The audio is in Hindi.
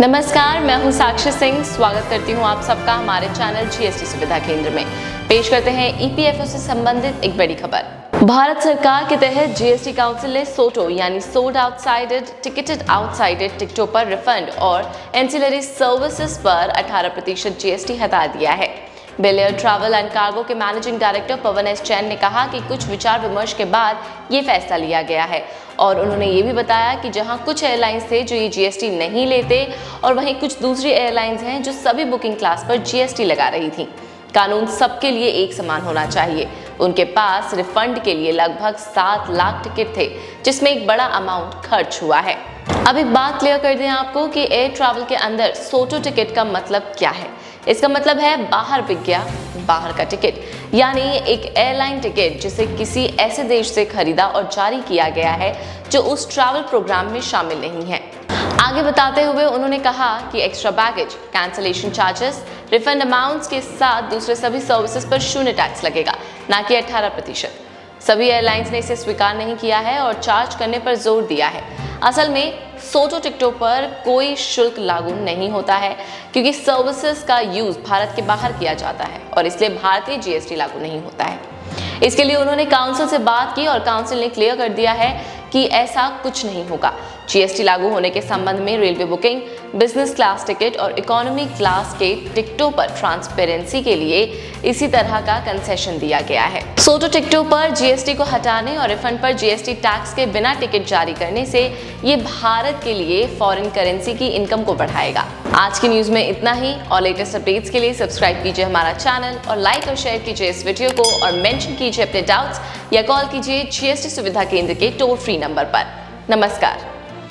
नमस्कार, मैं हूं साक्षी सिंह। स्वागत करती हूं आप सबका हमारे चैनल जीएसटी सुविधा केंद्र में। पेश करते हैं ईपीएफओ से संबंधित एक बड़ी खबर। भारत सरकार के तहत जीएसटी काउंसिल ने सोटो यानी सोल्ड आउटसाइडेड टिकटेड आउटसाइडेड टिकटों पर रिफंड और एंसिलरी सर्विसेज पर 18% जीएसटी हटा दिया है। Bell Air Travel and Cargo के managing director Pawan S Jain ने कहा कि कुछ विचार विमर्श के बाद ये फैसला लिया गया है और उन्होंने ये भी बताया कि जहां कुछ एयरलाइंस थे जो ये जीएसटी नहीं लेते और वहीं कुछ दूसरी एयरलाइंस हैं जो सभी बुकिंग क्लास पर जीएसटी लगा रही थी। कानून सबके लिए एक समान होना चाहिए। उनके पास रिफंड के लिए लगभग 7 लाख टिकट थे, जिसमें एक बड़ा अमाउंट खर्च हुआ है। अब एक बात क्लियर कर दें आपको कि एयर ट्रैवल के अंदर सोटो टिकट का मतलब क्या है। इसका मतलब है बाहर बिक गया, बाहर का टिकट, यानी एक एयरलाइन टिकट जिसे किसी ऐसे देश से खरीदा और जारी किया गया है जो उस ट्रैवल प्रोग्राम में शामिल नहीं है। आगे बताते हुए उन्होंने कहा कि extra baggage, cancellation charges, refund amounts के साथ दूसरे सभी सर्विसेज पर 0 टैक्स लगेगा, ना कि 18%। सभी एयरलाइंस ने इसे स्वीकार नहीं किया है और चार्ज करने पर जोर दिया है। असल में सोटो टिकटों पर कोई शुल्क लागू नहीं होता है क्योंकि सर्विसेज का यूज भारत के बाहर किया जाता है और इसलिए भारतीय जीएसटी लागू नहीं होता है। इसके लिए उन्होंने काउंसिल से बात की और काउंसिल ने क्लियर कर दिया है कि ऐसा कुछ नहीं होगा। जीएसटी लागू होने के संबंध में railway booking, business class ticket और इकोनॉमी क्लास के टिकटों पर ट्रांसपेरेंसी के लिए इसी तरह का कंसेशन दिया गया है। सोटो टिकटों पर जीएसटी को हटाने और रिफंड पर जीएसटी टैक्स के बिना टिकट जारी करने से ये भारत के लिए फॉरेन करेंसी की इनकम को बढ़ाएगा। आज की न्यूज में इतना ही और लेटेस्ट अपडेट्स के लिए सब्सक्राइब कीजिए हमारा चैनल और लाइक और शेयर कीजिए इस वीडियो को और मेंशन कीजिए अपने डाउट्स या कॉल कीजिए जीएसटी सुविधा केंद्र के टोल फ्री नंबर पर। नमस्कार।